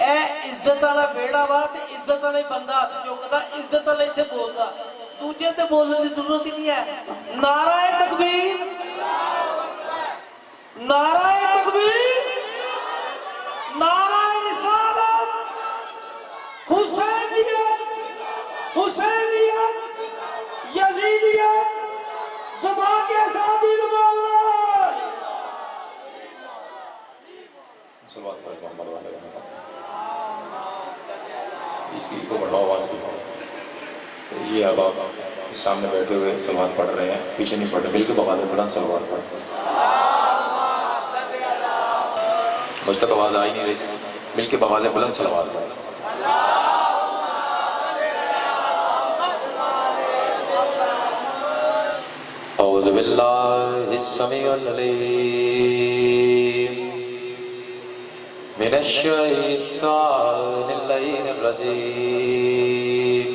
اے عزت والا بیڑا وا تے عزت والا بندہ ہاتھ چکدا، عزت والا اتنے بولدا، دوجے تے بولنے کی ضرورت ہی نہیں ہے۔ نعرہ تکبیر، نعرہ تکبیر، نعرہ رسالت، حسینیت، حسینیت، یزیدیت، زبان کے آزادی بولنا۔ صلوات پر محمد والے اس چیز کو بڑھاؤ آواز کی۔ یہ احباب اس سامنے بیٹھے ہوئے صلوات پڑھ رہے ہیں، پیچھے نہیں پڑھ رہے، مل کے بغادر بلند صلوات پڑھ۔ مجھ تک آواز آئی نہیں رہی، مل کے بغادر بلند صلوات پڑھ۔ اعوذ باللہ السمیع العلیم من الشیطان اللعین الرجیم،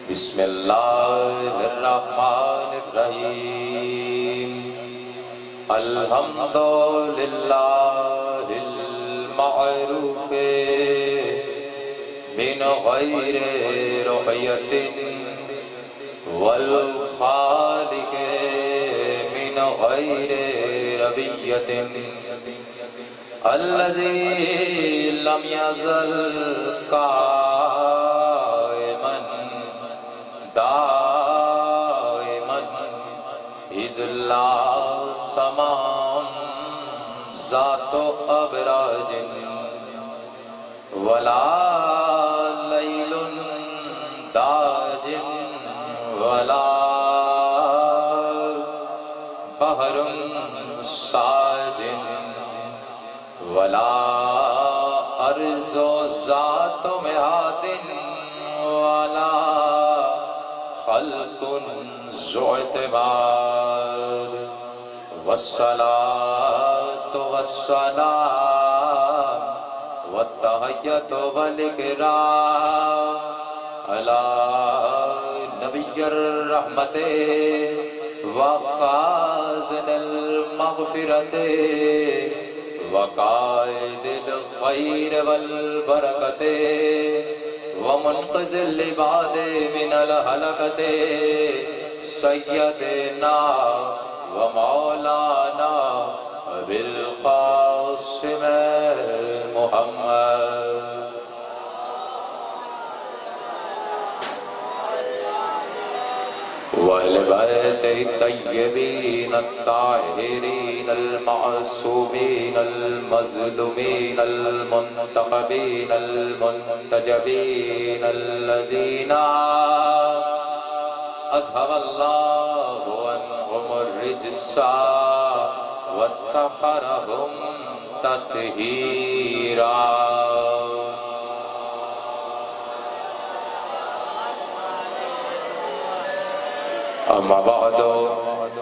بسم اللہ الرحمن الرحیم، الحمد للہ المعروف من غیر رعیت والخالق من غیر ربیت، الذي لم يزل قائما دائما إذ لا سماء ذات أبراج ولا ليل داج ولا بحر ساج ولا ارض ذات مہاد ولا خلق ذو اعتبار، والصلاة والسلام والتحیۃ والاکرام علی نبی الرحمت وخازن المغفرت وقائد الخیر والبرکت ومنقذ العباد من الہلکت، سیدنا ومولانا بالقاسم محمد۔ وأهل بيته الطيبين الطاهرين المعصومين المظلومين المنتخبين المنتجبين الذين أذهب الله عنهم الرجس وطهرهم تطهيرا۔ اما بعد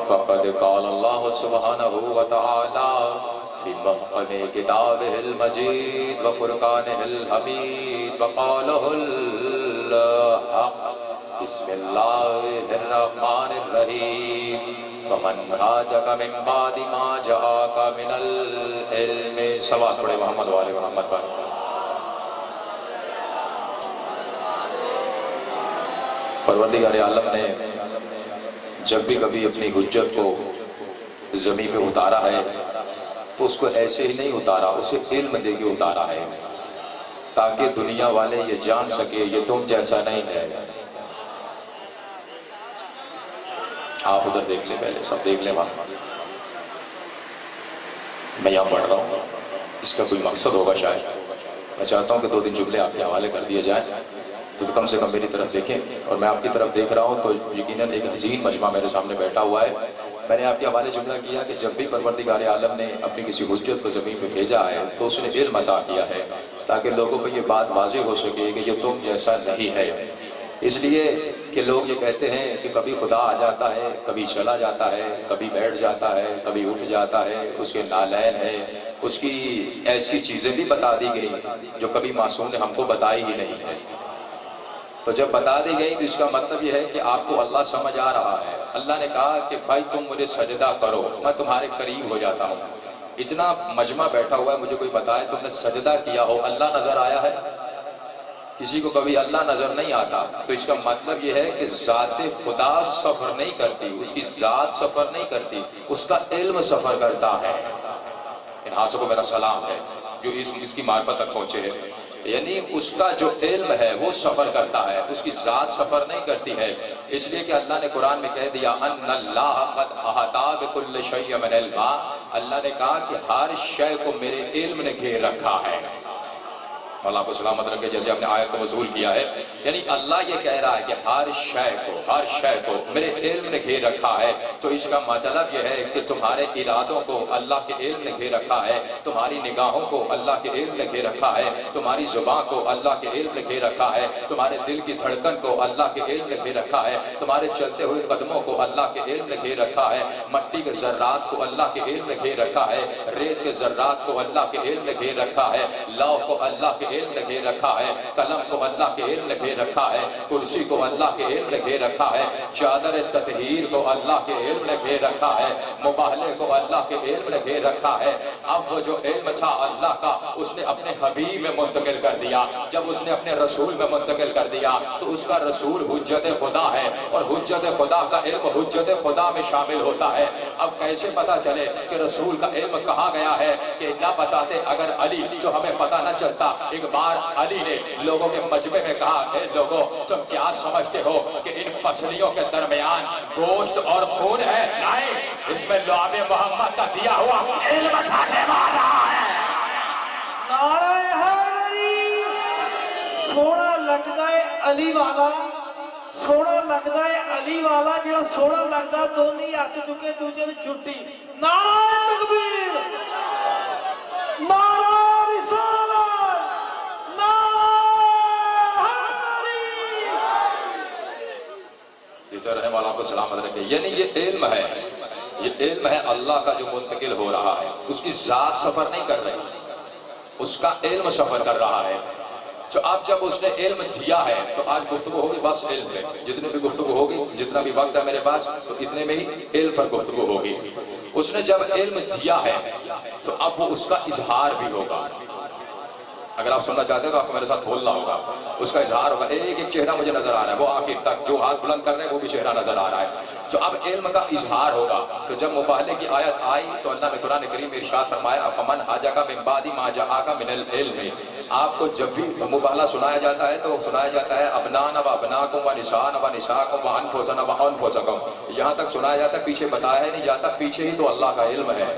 فقد قال اللہ سبحانہ وتعالی فی محکم کتابہ المجید وفرقانہ الحمید وقالہ الحق، بسم اللہ الرحمن الرحیم، فمن حاجک من بعد ما جاءک من العلم، صلوات پڑھے محمد والے محمد پر۔ پروردگار عالم نے جب بھی کبھی اپنی حجت کو زمین پہ اتارا ہے تو اس کو ایسے ہی نہیں اتارا، اسے علم دے کے اتارا ہے تاکہ دنیا والے یہ جان سکے یہ تم جیسا نہیں ہے۔ آپ ادھر دیکھ لیں، پہلے سب دیکھ لیں وہاں، میں یہاں پڑھ رہا ہوں، اس کا کوئی مقصد ہوگا شاید۔ میں چاہتا ہوں کہ 2 جملے آپ کے حوالے کر دیے جائیں تو کم سے کم میری طرف دیکھیں، اور میں آپ کی طرف دیکھ رہا ہوں تو یقیناً ایک حسین مجمع میرے سامنے بیٹھا ہوا ہے۔ میں نے آپ کے حوالے جملہ کیا کہ جب بھی پروردگار عالم نے اپنی کسی حجت کو زمین پہ بھیجا ہے تو اس نے علم عطا کیا ہے تاکہ لوگوں کو یہ بات واضح ہو سکے کہ یہ تم جیسا نہیں ہے۔ اس لیے کہ لوگ یہ کہتے ہیں کہ کبھی خدا آ جاتا ہے، کبھی چلا جاتا ہے، کبھی بیٹھ جاتا ہے، کبھی اٹھ جاتا ہے، اس کے نالین ہے، اس کی ایسی چیزیں بھی بتا دی گئی جو کبھی معصوم نے ہم کو بتائی ہی نہیں ہے۔ تو جب بتا دی گئی تو اس کا مطلب یہ ہے کہ آپ کو اللہ سمجھ آ رہا ہے۔ اللہ نے کہا کہ بھائی تم مجھے سجدہ کرو، میں تمہارے قریب ہو جاتا ہوں۔ اتنا مجمع بیٹھا ہوا ہے، مجھے کوئی بتائے تم نے سجدہ کیا ہو اللہ نظر آیا ہے؟ کسی کو کبھی اللہ نظر نہیں آتا، تو اس کا مطلب یہ ہے کہ ذات خدا سفر نہیں کرتی، اس کی ذات سفر نہیں کرتی، اس کا علم سفر کرتا ہے۔ ان ہاتھوں کو میرا سلام ہے جو اس کی معرفت تک پہنچے ہیں، یعنی اس کا جو علم ہے وہ سفر کرتا ہے، اس کی ذات سفر نہیں کرتی ہے۔ اس لیے کہ اللہ نے قرآن میں کہہ دیا ان اللہ قد احاط بكل شيء من علما، اللہ نے کہا کہ ہر شے کو میرے علم نے گھیر رکھا ہے۔ اللہ کو سلامت رکھے، جیسے آپ نے آیت کو وصول کیا ہے، یعنی اللہ یہ کہہ رہا ہے کہ ہر شے کو میرے علم نے گھیر رکھا ہے۔ تو اس کا مطلب یہ ہے کہ تمہارے ارادوں کو اللہ کے علم نے گھیر رکھا ہے، تمہاری نگاہوں کو اللہ کے علم نے گھیر رکھا ہے، تمہاری زبان کو اللہ کے علم نے گھیر رکھا ہے، تمہارے دل کی دھڑکن کو اللہ کے علم نے گھیر رکھا ہے، تمہارے چلتے ہوئے قدموں کو اللہ کے علم نے گھیر رکھا ہے، مٹی کے ذرات کو اللہ کے علم نے گھیر رکھا ہے، ریت کے ذرات کو اللہ کے علم نے گھیر رکھا ہے، لوح کو اللہ کے علم نے گھیر رکھا ہے، قلم کو اللہ کے علم نے گھیر رکھا ہے، کرسی کو اللہ کے علم نے گھیر رکھا ہے، چادر تطہیر کو اللہ کے علم نے گھیر رکھا ہے، مباہلے کو اللہ کے علم نے گھیر رکھا ہے۔ اب وہ جو علم تھا اللہ کا اس نے اپنے حبیب میں منتقل کر دیا، جب اس نے اپنے رسول میں منتقل کر دیا تو اس کا رسول حجت خدا ہے، اور حجت خدا کا علم حجت خدا میں شامل ہوتا ہے۔ اب کیسے پتا چلے کہ رسول کا علم کہاں گیا ہے کہ نہ بتاتے اگر علی جو ہمیں پتا نہ چلتا۔ ایک بار علی نے لوگوں کے مجمع میں کہا، اے لوگوں تم کیا سمجھتے ہو کہ ان پسلیوں کے درمیان گوشت اور خون ہے؟ نہیں، اس میں لعاب محمد کا دیا ہوا علم دھانے والا ہے۔ نعرہ حیدری، سونا لگتا ہے علی والا، سونا لگتا ہے علی والا، جو سونا لگتا دونوں ہاتھ چکے دوجے نے چھٹی۔ نعرہ تکبیر، نعرہ رسالت، نعرہ حیدری۔ تیسرا رحم اللہ کو سلامت رکھے، یعنی یہ علم ہے، یہ علم ہے اللہ کا جو منتقل ہو رہا ہے، اس کی ذات سفر نہیں کر رہی، اس کا علم سفر کر رہا ہے۔ تو اب جب اس نے علم دیا ہے تو آج گفتگو ہوگی بس علم پہ، جتنے بھی گفتگو ہوگی، جتنا بھی وقت ہے میرے پاس تو اتنے میں ہی علم پر گفتگو ہوگی۔ اس نے جب علم دیا ہے تو اب وہ اس کا اظہار بھی ہوگا۔ اگر آپ سننا چاہتے ہیں تو آپ کو میرے ساتھ بولنا ہوگا، اس کا اظہار ہوگا۔ ایک ایک چہرہ مجھے نظر آ رہا ہے، وہ آخر تک جو ہاتھ بلند کر رہے ہیں وہ بھی چہرہ نظر آ رہا ہے۔ جو اب علم کا اظہار ہوگا تو جب مباہلے کی آیت آئی تو اللہ نے قرآن کریم میں ارشاد فرمایا فمن حاجک من بعد ما جاءک من العلم۔ آپ کو جب بھی مباہلہ سنایا جاتا ہے تو سنایا جاتا ہے ابنانا و ابناکم و نساءنا و نساءکم و انفسنا و انفسکم، یہاں تک سنایا جاتا ہے، پیچھے بتایا ہی نہیں جاتا، پیچھے ہی تو اللہ کا علم ہے۔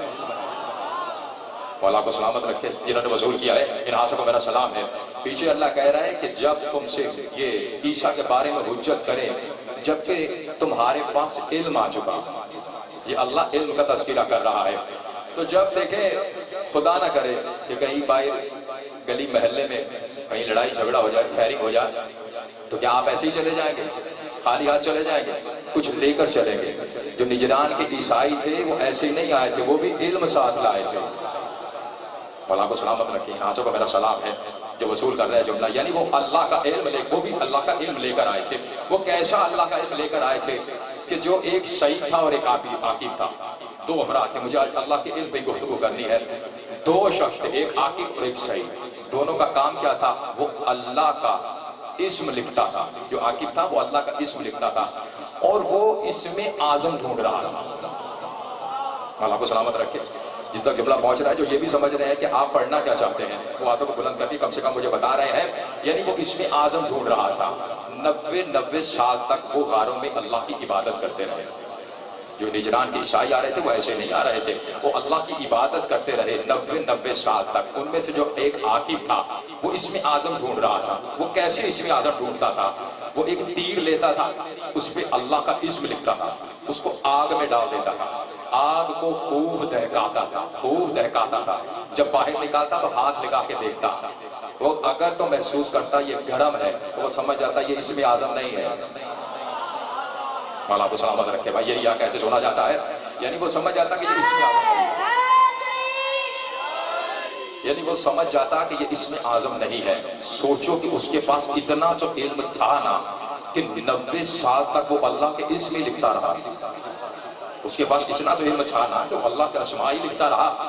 اللہ کو سلامت رکھے جنہوں نے وصول کیا ہے، ان ہاتھوں کو میرا سلام ہے۔ پیچھے اللہ کہہ رہا ہے کہ جب تم سے یہ عیسیٰ کے بارے میں حجت کریں جب کہ تمہارے پاس علم آ چکا، یہ اللہ علم کا تذکرہ کر رہا ہے۔ تو جب دیکھیں خدا نہ کرے کہ کہیں باہر گلی محلے میں کہیں لڑائی جھگڑا ہو جائے، فائرنگ ہو جائے، تو کیا آپ ایسے ہی چلے جائیں گے؟ خالی ہاتھ چلے جائیں گے؟ کچھ لے کر چلیں گے۔ جو نجران کے عیسائی تھے وہ ایسے ہی نہیں آئے تھے، وہ بھی علم ساتھ لائے تھے۔ اللہ کو سلامت رکھیں، ہاتھوں کو میرا سلام ہے جو وصول کر رہے ہیں جملہ، یعنی وہ اللہ کا علم وہ بھی اللہ کا علم لے کر آئے تھے۔ وہ کیسا اللہ کا علم لے کر آئے تھے کہ جو ایک سعید تھا اور ایک عاقب تھا، دو افراد تھے۔ مجھے آج اللہ کے علم پہ گفتگو کرنی ہے۔ دو شخص تھے، ایک عاقب اور ایک سعید۔ دونوں کا کام کیا تھا؟ وہ اللہ کا اسم لکھتا تھا۔ جو عاقب تھا وہ اللہ کا اسم لکھتا تھا اور وہ اسم اعظم ڈھونڈ رہا تھا۔ اللہ کو سلامت رکھے۔ جس تک جملہ پہنچ رہا ہے جو یہ بھی سمجھ رہے ہیں کہ آپ پڑھنا کیا چاہتے ہیں، تو ہاتھوں کو بلند کر کے کم سے کم مجھے بتا رہے ہیں، یعنی وہ اسم اعظم ڈھونڈ رہا تھا۔ 90 سال تک وہ غاروں میں اللہ کی عبادت کرتے رہے۔ جو نجران کے عیسائی آ رہے تھے وہ ایسے نہیں آ رہے تھے، وہ اللہ کی عبادت کرتے رہے 90 سال تک۔ ان میں سے جو ایک عاقب تھا وہ اسم اعظم ڈھونڈ رہا تھا۔ وہ کیسے اسم اعظم ڈھونڈتا تھا؟ وہ ایک تیر لیتا تھا، اس پہ اللہ کا اسم لکھتا تھا، اس کو آگ میں ڈال دیتا تھا، آگ کو خوب دہکاتا تھا، خوب دہکاتا تھا۔ جب باہر نکالتا تو ہاتھ لگا کے دیکھتا، وہ اگر تو محسوس کرتا یہ گرم ہے تو وہ سمجھ جاتا یہ اسم اعظم نہیں ہے۔ اللہ کو سلامت رکھے بھائی، یہ کیسے سنا جاتا ہے؟ یعنی وہ سمجھ جاتا کہ یہ اسم اعظم نہیں ہے، یعنی وہ سمجھ جاتا کہ یہ اسم اعظم نہیں ہے۔ سوچو کہ اس کے پاس اتنا جو علم تھا نا کہ 90 سال تک وہ اللہ کے اسم ہی لکھتا رہا۔ اس کے پاس اتنا تو علم تھا نا کہ وہ اللہ کے اسماء ہی لکھتا رہا۔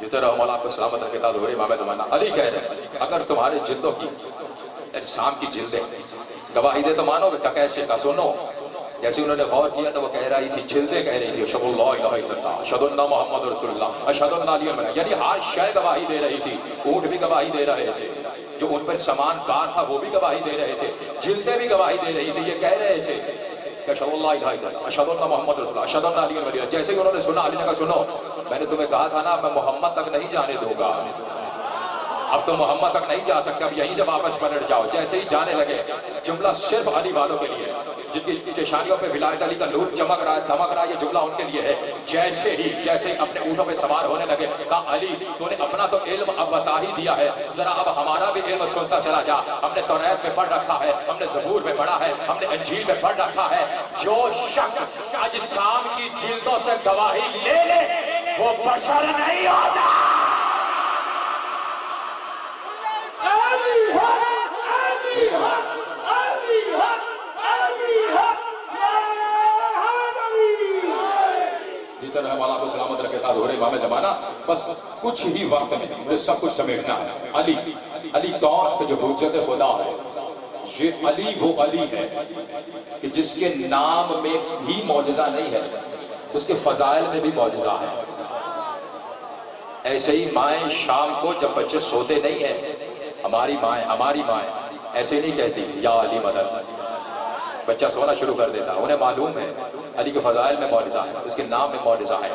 جس طرح مولا آپ کو سلامت رکھے تاج حضور امام زمانہ علی کہہ رہے ہیں اگر تمہارے جلدوں کی اجسام کی جلدیں گواہی دے تو مانو گے؟ کہ کیسے؟ کہ سنو، جیسے انہوں نے غور کیا تو وہ کہہ رہی تھی، جلدیں کہہ رہی تھی اشہد اللہ الہ الا اللہ، اشہد ان محمد رسول اللہ، اشہد ان علی الملک، یعنی ہر شے گواہی دے رہی تھی، اونٹ بھی گواہی دے رہے تھے، جو ان پر سامان بار تھا وہ بھی گواہی دے رہے تھے، جلدیں بھی گواہی دے رہی تھی، یہ کہہ رہے تھے کہ اشہد اللہ الہ الا اللہ، اشہد ان محمد رسول اللہ، اشہد ان علی الملک۔ جیسے ہی انہوں نے سنا، علی نے کہا سنو، میں نے تمہیں کہا تھا نا میں محمد تک نہیں جانے دوں گا، اب تو محمد تک نہیں جا سکتے، اب یہیں سے واپس پلٹ جاؤ۔ جیسے ہی جانے لگے، جملہ صرف علی والوں کے لیے، جن کی چشانیوں پہ ولایت علی کا نور چمک رہا ہے، دمک رہا ہے، یہ جملہ ان کے لیے ہے۔ جیسے ہی اپنے اونٹوں پہ سوار ہونے لگے، کہا علی تو نے اپنا تو علم اب بتا ہی دیا ہے، ذرا اب ہمارا بھی علم سنتا چلا جا۔ ہم نے توریت میں پڑھ رکھا ہے، ہم نے زبور میں پڑھا ہے، ہم نے انجیل میں پڑھ رکھا ہے، جو شخص اجسام کی جلدوں سے گواہی لے لے وہ بشر نہیں ہوتا۔ جتنا ہے مولا کو سلامت رکھے تاج حضور امام زمانہ۔ بس کچھ ہی وقت میں مجھے سب کچھ سمیٹنا ہے۔ علی کون کہ جو حجت خدا ہے؟ یہ علی وہ علی ہے کہ جس کے نام میں بھی معجزہ نہیں ہے، اس کے فضائل میں بھی معجزہ ہے۔ ایسے ہی مائیں شام کو جب بچے سوتے نہیں ہیں، ہماری مائیں ایسے نہیں کہتی یا علی مدد، بچہ سونا شروع کر دیتا، انہیں معلوم ہے علی کے فضائل میں معجزہ ہے، اس کے نام میں معجزہ ہے۔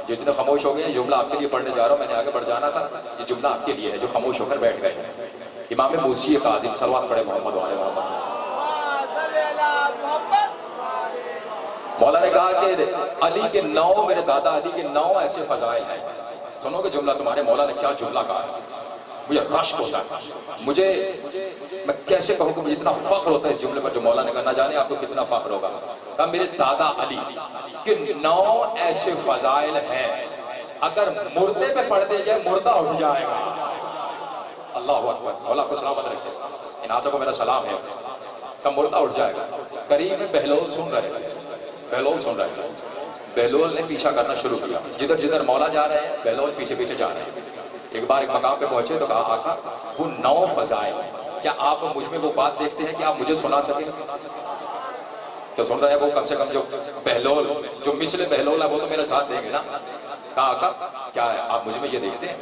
جتنے خاموش ہو گئے ہیں، جملہ آپ کے لیے پڑھنے جا رہا ہوں، میں نے آگے بڑھ جانا تھا، یہ جملہ آپ کے لیے ہے جو خاموش ہو کر بیٹھ گئے ہیں۔ امام موسی کاظم، صلوات پڑھے محمد وعلى محمد۔ مولا نے کہا کہ علی کے 9، میرے دادا علی کے 9 ایسے فضائل ہیں۔ سنو کہ جملہ تمہارے مولا نے کیا جملہ کہا ہے، مجھے رشک ہوتا ہے، میں کیسے کہوں کہ مجھے اتنا فخر ہوتا ہے اس جملے پر جو مولا نے کہا، نہ جانے آپ کو کتنا فخر ہوگا۔ کہا میرے دادا علی کے 9 ایسے فضائل ہیں، اگر مردے پہ پڑھ دے جائے مردہ اٹھ جائے گا۔ اللہ اکبر، مولا کو سلامت رکھے، ان آنچوں کو میرا سلام ہے۔ کہا مردہ اٹھ جائے گا۔ قریب میں بہلول سن رہے ہیں، بہلول نے پیچھا کرنا شروع کیا، جدھر جدھر مولا جا رہے ہیں بہلول پیچھے پیچھے جا رہے ہیں۔ ایک بار ایک مقام پہ پہنچے تو کہا آقا وہ 9 فضائل، کیا آپ مجھ میں وہ بات دیکھتے ہیں کہ آپ مجھے سنا سکیں؟ تو سن رہے ہیں وہ کم سے کم جو بہلول، جو مثل بہلول ہے وہ تو میرے ساتھ دیں گے نا۔ کہا آقا کیا ہے آپ مجھ میں یہ دیکھتے ہیں؟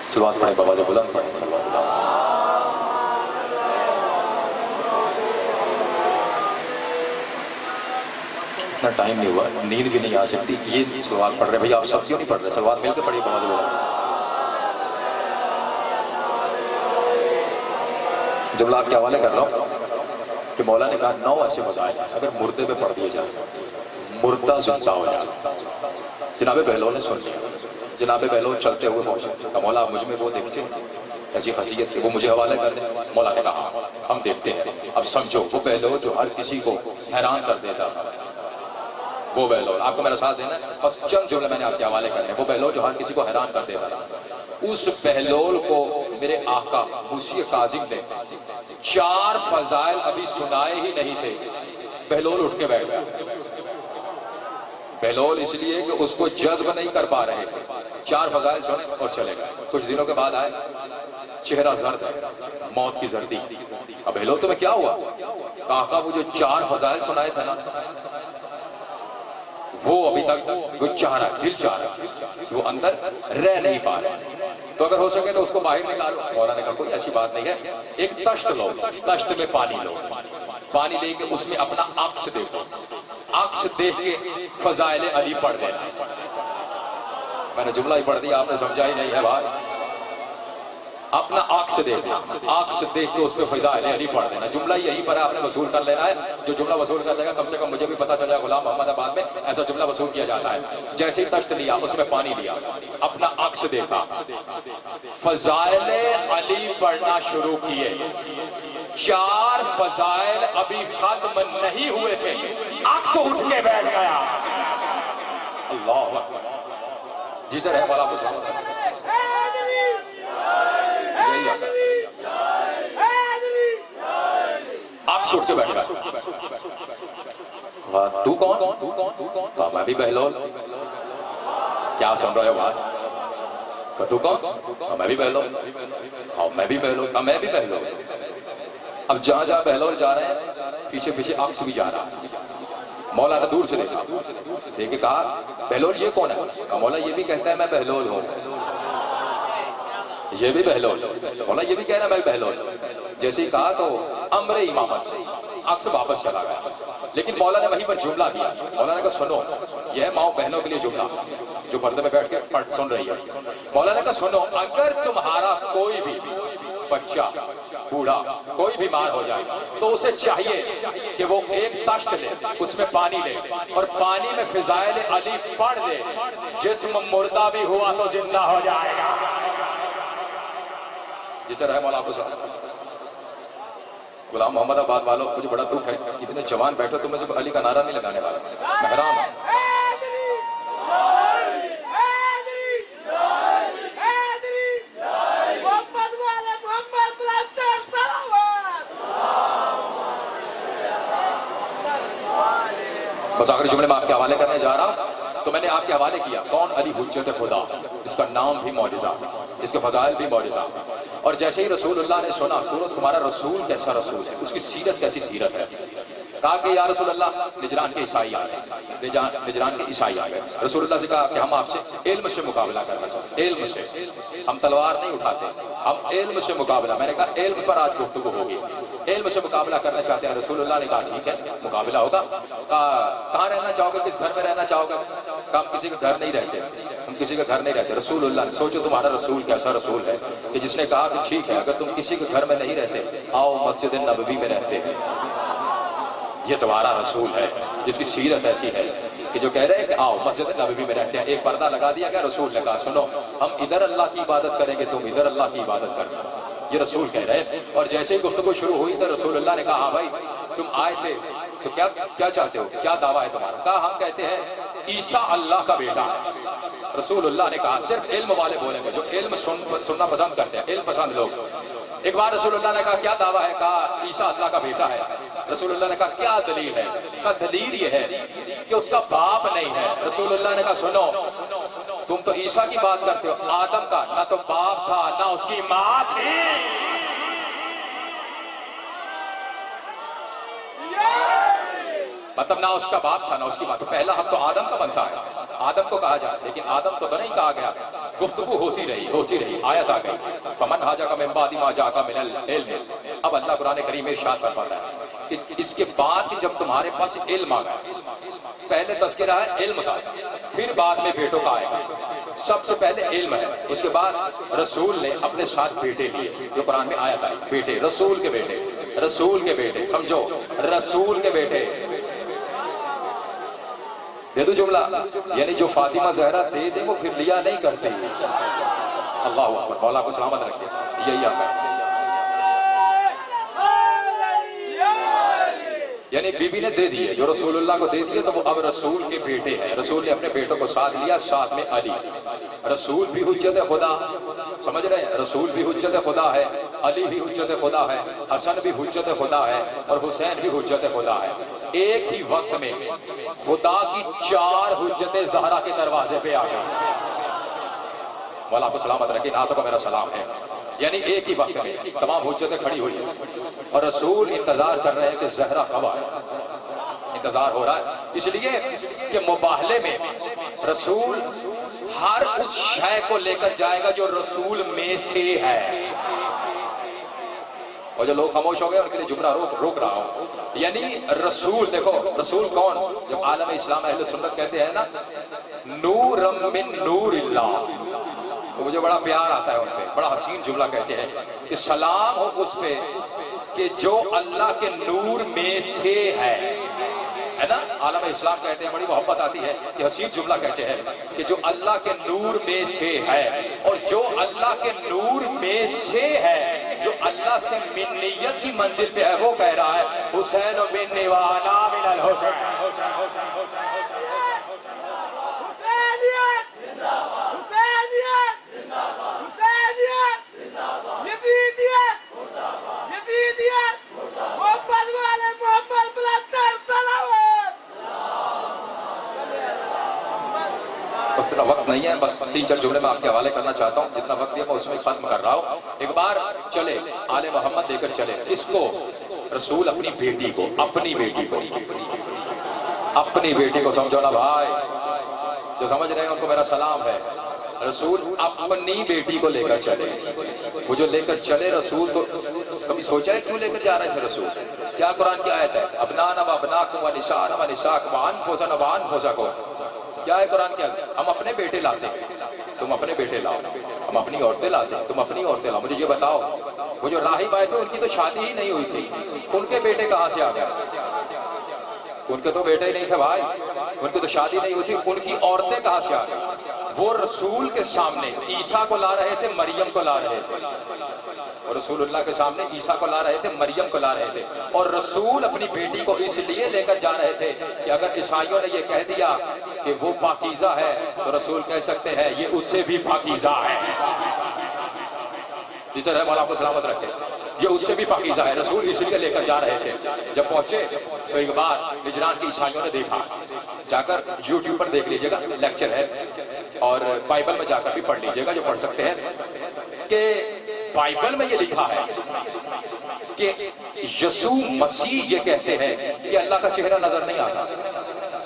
سلوات پڑھیں، بابا سے بلند پڑھیں، سلوات اللہ۔ اتنا ٹائم نہیں ہوا، نیند بھی نہیں آ سکتی، یہ سلوات پڑھ رہے ہیں۔ بھئی آپ سب کیوں نہیں پڑھ رہے؟ سلوات مل کے پڑھیے بابا سے بلند۔ جملہ آپ کے حوالے کر رہا ہوں کہ مولا نے کہا 9 ایسے فضائل ہیں، اگر مردے پہ پڑھ دیے جائیں مردہ زندہ ہو جائے۔ جناب بہلول نے سن لیا، جناب بہلول چلتے ہوئے پہنچے، کہ مولا مجھ میں وہ دیکھتے ایسی خاصیت کہ وہ مجھے حوالے کر دیں۔ مولا نے کہا ہم دیکھتے ہیں، اب سمجھو وہ بہلول جو ہر کسی کو حیران کر دیتا، وہ بہلول آپ کو میرا ساتھ دینا ہے، بس چند جملے میں نے آپ کے حوالے کرنے ہیں۔ وہ بہلول جو ہر کسی کو حیران کر دیتا، اس بہلول کو میرے آقا موسی کاظم نے 4 فضائل ابھی سنائے ہی نہیں تھے، بہلول اٹھ کے بیٹھ گیا۔ بہلول اس لیے کہ اس کو جذب نہیں کر پا رہے تھے، 4 فضائل سنے اور چلے گئے۔ کچھ دنوں کے بعد آئے، چہرہ زرد، موت کی زردی۔ اب بہلول تمہیں کیا ہوا؟ آقا وہ جو 4 فضائل سنائے تھے نا، وہ ابھی تک وہ چاہ رہا ہے، دل چاہ رہا ہے، وہ اندر رہ نہیں پا رہے، تو اگر ہو سکے تو اس کو باہر نکالو۔ مولا نے کہا کوئی ایسی بات نہیں ہے، ایک تشت لو، تشت میں پانی لو، پانی لے کے اس میں اپنا عکس دیکھو، عکس دیکھ کے فضائل علی پڑھ دینا۔ میں نے جملہ ہی پڑھ دیا، آپ نے سمجھا ہی نہیں ہے بھائی۔ اپنا آنکھ سے دیکھنا، آنکھ سے دیکھ کے اس پہ فضائل علی پڑھ دینا. جملہ یہی پر ہے، آپ نے وصول کر لینا ہے. جو جملہ وصول کر لے گا کم سے کم مجھے بھی پتا چل جائے غلام محمد آباد میں ایسا جملہ وصول کیا جاتا ہے. جیسے ہی تشت لیا اس میں پانی لیا، اپنا آنکھ سے دیکھا، فضائل علی پڑھنا شروع کیے. 4 فضائل ابھی ختم نہیں ہوئے تھے، آنکھ سے اٹھ کے بیٹھ گیا. اللہ اکبر. جی سر ہے مولا مسلم آنکھ سے اٹھ کے بیٹھ گیا. تو کون؟ کہا میں بھی بہلول. کیا سن رہے ہو بات؟ کہا تو کون؟ میں بھی بہلول. میں بھی بہلول. کہا میں بھی بہلول. اب جہاں جہاں بہلول جا رہے ہیں پیچھے پیچھے آنکھ سے بھی جا رہا. مولا نے دور سے دیکھا، دیکھ کے کہا بہلول یہ کون ہے؟ کہا مولا یہ بھی کہتا ہے میں بہلول ہوں. یہ بھی بہلول. مولا یہ بھی کہہ رہا ہے میں بہلول. جیسے ہی کہا تو امر امامت سے آنکھ سے واپس چلا گیا. لیکن مولا نے وہیں پر جملہ دیا. مولا نے کہا سنو، یہ ہے ماؤں بہنوں کے لیے جملہ جو پردے میں بیٹھ کے سن رہی ہے. مولا نے کہا سنو، اگر تمہارا کوئی بھی بچہ، بوڑھا، کوئی بیمار ہو جائے تو اسے چاہیے کہ وہ ایک تشت لے، اس میں پانی لے اور پانی میں فضائل علی پڑھ دے. جسم مردہ بھی ہوا تو زندہ ہو جائے گا. جسے رحم اللہ کو غلام محمد آباد والوں، مجھے بڑا دکھ ہے اتنے جوان بیٹھے تم میں سے علی کا نعرہ نہیں لگانے والا. میں حیران ہوں. بس آخری جملے میں آپ کے حوالے کرنے جا رہا ہوں. تو میں نے آپ کے حوالے کیا کون علی حجت خدا، اس کا نام بھی معجزہ، اس کے فضائل بھی معجزہ. اور جیسے ہی رسول اللہ نے سنا سورت تمہارا رسول کیسا رسول ہے، اس کی سیرت کیسی سیرت ہے، کہا کہ یا رسول اللہ نجران کے عیسائی آ گئے، نجران کے عیسائی آ گئے. رسول اللہ سے کہا کہ ہم آپ سے علم سے مقابلہ کرنا چاہتے ہیں. علم سے، ہم تلوار نہیں اٹھاتے، ہم علم سے مقابلہ. میں نے کہا علم پر آج گفتگو ہوگی، علم سے مقابلہ کرنا چاہتے ہیں. رسول اللہ نے کہا ٹھیک ہے مقابلہ ہوگا. کہاں رہنا چاہو گے، کس گھر میں رہنا چاہو گے؟ کہا ہم کسی کے گھر نہیں رہتے، ہم کسی کے گھر نہیں رہتے. رسول اللہ نے سوچو تمہارا رسول کیسا رسول ہے کہ جس نے کہا کہ ٹھیک ہے اگر تم کسی کے گھر میں نہیں رہتے آؤ مسجد نبوی میں رہتے ہیں. یہ تمہارا رسول ہے جس کی سیرت ایسی ہے کہ جو کہہ رہے ہیں کہ آؤ مسجد نبوی میں رہتے ہیں. ایک پردہ لگا دیا گیا. رسول نے کہا سنو، ہم ادھر اللہ کی عبادت کریں گے، تم ادھر اللہ کی عبادت کرنا. یہ رسول کہہ رہے ہیں. اور جیسے ہی گفتگو شروع ہوئی تو رسول اللہ نے کہا ہاں بھائی تم آئے تھے تو کیا چاہتے ہو، کیا دعویٰ ہے تمہارا؟ کہا ہم کہتے ہیں عیسیٰ اللہ کا بیٹا ہے. رسول اللہ نے کہا صرف علم والے بولیں گے، جو علم سننا پسند کرتے ہیں، علم پسند لوگ. ایک بار رسول اللہ نے کہا کیا دعویٰ ہے؟ کہا عیسیٰ اللہ کا بیٹا ہے. رسول اللہ نے کہا کیا دلیل ہے؟ کہا دلیل یہ ہے کہ اس کا باپ نہیں ہے. رسول اللہ نے کہا سنو، تم تو عیسیٰ کی بات کرتے ہو، آدم کا نہ تو باپ تھا نہ اس کی ماں تھی. مطلب نہ اس کا باپ تھا نہ اس کی ماں. تو پہلا حق تو آدم کا بنتا ہے، آدم کو کہا جائے. لیکن آدم کو تو نہیں کہا گیا. گفتگو ہوتی رہی. آیت آ گئی فمن حاجاک من بعد ما جاءک من العلم. اب اللہ قرآن کریم میں ارشاد فرماتا ہے کہ اس کے بعد کہ جب تمہارے پاس علم آ گیا، پہلے تذکرہ ہے علم کا، پھر بعد میں بیٹوں کا آئے گا. سب سے پہلے علم ہے، اس کے بعد رسول نے اپنے ساتھ بیٹے لیے. جو قرآن میں آیت آئی بیٹے، رسول کے بیٹے، رسول کے بیٹے. سمجھو رسول کے بیٹے. دے دو جملہ، یعنی جو فاطمہ زہرا دے دیں وہ پھر لیا نہیں کرتے. اللہ اکبر. مولا کو سلامت رکھے. یہی آتا ہے. یعنی بی بی نے دے دیے، جو رسول اللہ کو دے دیے تو وہ اب رسول کے بیٹے ہیں. رسول نے اپنے بیٹوں کو ساتھ لیا، ساتھ میں علی. رسول بھی حجت خدا، سمجھ رہے ہیں؟ رسول بھی حجت خدا ہے، علی بھی حجت خدا ہے، حسن بھی حجت خدا ہے اور حسین بھی حجت خدا ہے. ایک ہی وقت میں خدا کی 4 حجتیں زہرا کے دروازے پہ آ گئی. مولا کو سلامت رکھے. نعتوں کو میرا سلام ہے. یعنی ایک ہی وقت میں تمام حجتیں کھڑی ہوئی اور رسول انتظار کر رہے ہیں کہ زہرا کب آئے. انتظار ہو رہا ہے اس لیے کہ مباہلے میں رسول ہر اس شے کو لے کر جائے گا جو رسول میں سے ہے. اور جو لوگ خاموش ہو گئے ان کے لیے جملہ روک رہا ہوں. یعنی رسول، دیکھو رسول کون؟ جب عالم اسلام اہل سنت کہتے ہیں نا نور من نور اللہ، تو مجھے بڑا پیار آتا ہے ان پہ. بڑا حسین جملہ کہتے ہیں کہ سلام ہو اس پہ کہ جو اللہ کے نور میں سے ہے نا. عالم اسلام کہتے ہیں, بڑی محبت آتی ہے کہ حسین جملہ کہتے ہیں کہ جو اللہ کے نور میں سے ہے, اور جو اللہ کے نور میں سے ہے, جو اللہ سے منیت کی منزل پہ ہے, وہ کہہ رہا ہے حسین بن وانا من الحسین. بس اتنا وقت نہیں ہے, بس 3-4 جملے میں آپ کے حوالے کرنا چاہتا ہوں. جتنا وقت دیا میں اس میں ختم کر رہا ہوں. ایک بار چلے آل محمد دے کر چلے. اس کو رسول اپنی بیٹی کو, اپنی بیٹی کو سمجھو نا بھائی, جو سمجھ رہے ہیں ان کو میرا سلام ہے. رسول اپنی بیٹی کو لے کر چلے. وہ جو لے کر چلے رسول, تو کبھی سوچا ہے کیوں لے کر جا رہے تھے رسول؟ کیا قرآن کی آیت ہے؟ ابنانا و ابناکم و نساءنا و نساءکم و انفسنا و انفسکم. کیا ہے قرآن کیا؟ ہم اپنے بیٹے لاتے ہیں, تم اپنے بیٹے لاؤ. ہم اپنی عورتیں لاتے ہیں, تم اپنی عورتیں لاؤ. مجھے یہ بتاؤ, وہ جو راہب آئے تھے ان کی تو شادی ہی نہیں ہوئی تھی, ان کے بیٹے کہاں سے آ گئے؟ ان کے تو بیٹے ہی نہیں تھے بھائی, ان کی تو شادی نہیں ہوئی تھی, ان کی عورتیں کہاں سے آ گئی؟ وہ رسول کے سامنے عیسیٰ کو لا رہے تھے, مریم کو لا رہے تھے. اور رسول اللہ کے سامنے عیسیٰ کو لا رہے تھے, مریم کو لا رہے تھے. اور رسول اپنی بیٹی کو اس لیے لے کر جا رہے تھے کہ اگر عیسائیوں نے یہ کہہ دیا کہ وہ پاکیزہ ہے, تو رسول کہہ سکتے ہیں یہ اس سے بھی پاکیزہ ہے. جیسے رحم اللہ کو سلامت رکھے, یہ اس سے بھی پاکیزہ ہے. رسول اس لیے لے کر جا رہے تھے. جب پہنچے تو ایک بار نجران کے عیسائیوں نے دیکھا, جا کر یوٹیوب پر دیکھ لیجئے گا, لیکچر ہے, اور بائبل میں جا کر بھی پڑھ لیجئے گا جو پڑھ سکتے ہیں, کہ بائبل میں یہ لکھا ہے کہ یسوع مسیح یہ کہتے ہیں کہ اللہ کا چہرہ نظر نہیں آتا.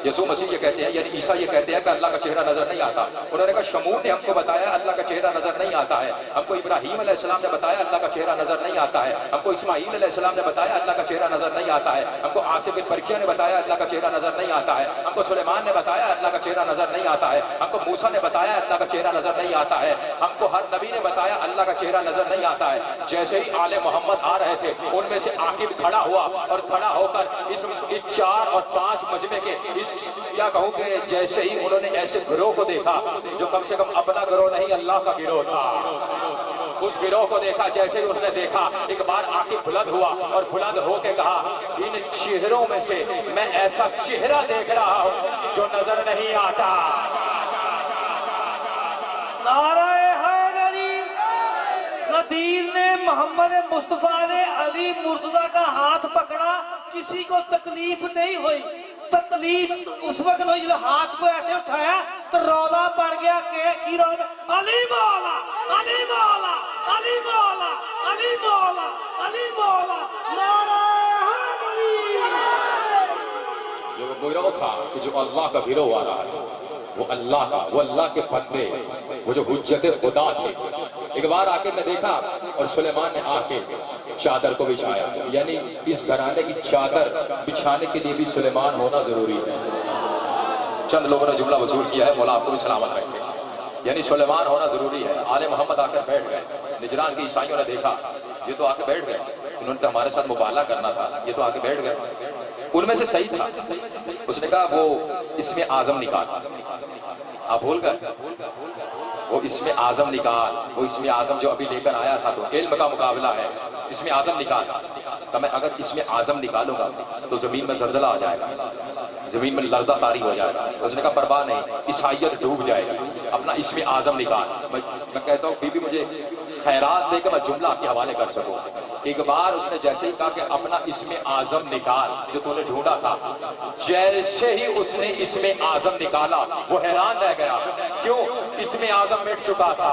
یسوع مسیح یہ کہتے ہیں, یعنی عیسیٰ یہ کہتے ہیں کہ اللہ کا چہرہ نظر نہیں آتا. انہوں نے کہا شمعون نے ہم کو بتایا اللہ کا چہرہ نظر نہیں آتا ہے, ہم کو ابراہیم علیہ السلام نے بتایا اللہ کا چہرہ نظر نہیں آتا ہے, ہم کو اسماعیل علیہ السلام نے بتایا اللہ کا چہرہ نظر نہیں آتا ہے, ہم کو عاصم بن برقیہ نے بتایا اللہ کا چہرہ نظر نہیں آتا ہے, ہم کو سلیمان نے بتایا اللہ کا چہرہ نظر نہیں آتا ہے, ہم کو موسیٰ نے بتایا اللہ کا چہرہ نظر نہیں آتا ہے, ہم کو ہر نبی نے بتایا اللہ کا چہرہ نظر نہیں آتا ہے. جیسے ہی آل محمد آ رہے تھے, ان میں سے عاقب کھڑا ہوا, اور کھڑا ہو کر اس 4 اور 5 مجمع کے اس کیا کہوں کہ جیسے ہی انہوں نے ایسے گروہ کو دیکھا جو کم سے کم اپنا گروہ نہیں اللہ کا گروہ تھا, اس گروہ کو دیکھا. جیسے ہی اس نے دیکھا, ایک بار عاقب بلند ہوا اور بلند ہو کے کہا ان چہروں میں سے میں ایسا چہرہ دیکھ رہا ہوں جو نظر نہیں آتا. نعرہ حیدری. غدیر نے محمد مصطفیٰ نے علی مرتضیٰ کا ہاتھ پکڑا, کسی کو تکلیف نہیں ہوئی. تکلیف اس وقت ہوئی جب ہاتھ کو ایسے اٹھایا تو رولا پڑ گیا کہ کی رولا, علی مولا, علی مولا, علی مولا, علی مولا, علی مولا. نعرہ حیدری. جو گروہ تھا کہ جو اللہ کا گروہ آ رہا تھا, وہ اللہ کا, وہ اللہ کے بندے, وہ جو حجت خدا تھے. ایک بار آ کے نے دیکھا اور سلیمان نے آ کے چادر کو بچھایا, یعنی اس گھرانے کی چادر بچھانے کے لیے بھی سلیمان ہونا ضروری ہے. چند لوگوں نے جملہ وصول کیا ہے, مولا آپ کو بھی سلامت رکھے, یعنی سلیمان ہونا ضروری ہے. آل محمد آ کر بیٹھ گئے. نجران کے عیسائیوں نے دیکھا یہ تو آ کے بیٹھ گئے, انہوں نے تو ہمارے ساتھ مباہلہ کرنا تھا, یہ تو آ کے بیٹھ گئے. ان میں سے صحیح تھا, اس نے کہا وہ اسم اعظم نکال. آپ بھول گئے, وہ اسم اعظم نکال, وہ اسم اعظم جو ابھی لے کر آیا تھا, تو علم کا مقابلہ ہے, اسم اعظم نکال. کہ میں اگر اسم اعظم نکالوں گا تو زمین میں زلزلہ آ جائے گا, زمین میں لرزہ طاری ہو جائے گا. اس نے کہا پرواہ نہیں, عیسائیت ڈوب جائے گی, اپنا اسم اعظم نکال. میں کہتا ہوں بی بی مجھے خیرات دے کے میں جملہ آپ کے حوالے کر سکوں. ایک بار اس نے جیسے ہی کہا کہ اپنا اسم اعظم نکال جو تو نے ڈھونڈا تھا, جیسے ہی اس نے اسم اعظم نکالا وہ حیران رہ گیا. کیوں؟ اسم اعظم مٹ چکا تھا.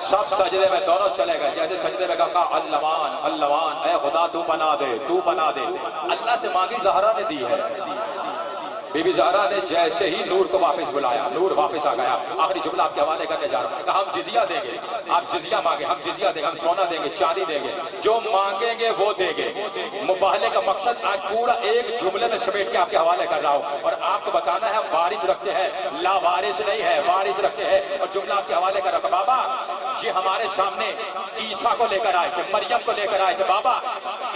سب سجدے میں دونوں چلے گئے. جیسے سجدے میں کہا اللوان اللوان، اے خدا تو بنا دے تو بنا دے. اللہ سے مانگی زہرا نے دی ہے. بی بی زہرا نے جیسے ہی نور کو واپس بلایا، نور واپس آ گیا. آخری جملہ آپ کے حوالے کرنے جا رہا ہوں. کہا ہم جزیہ دیں گے، آپ جزیہ مانگے، ہم جزیہ دیں گے، ہم سونا دیں گے، چاندی دیں گے، جو مانگیں گے وہ دیں گے. مباہلے کا مقصد آج پورا ایک جملے میں سمیٹ کے آپ کے حوالے کر رہا ہوں. اور آپ کو بتانا ہے ہم وارث رکھتے ہیں، لا وارث نہیں ہے، وارث رکھتے ہیں. اور جملہ آپ کے حوالے کر رہا ہوں. بابا یہ ہمارے سامنے عیسیٰ کو لے کر آئے تھے، مریم کو لے کر آئے تھے. بابا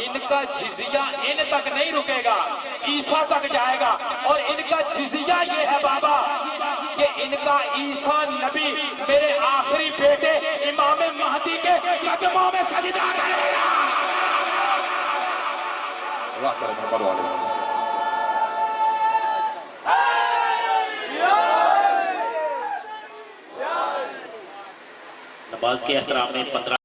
ان کا جزیہ ان تک نہیں رکے گا، عیسیٰ تک جائے گا. اور ان کا جزیہ یہ ہے بابا کہ ان کا عیسیٰ نبی میرے آخری بیٹے امام مہدی کے قدموں میں سجدہ کرے گا. نماز کے احترام میں 15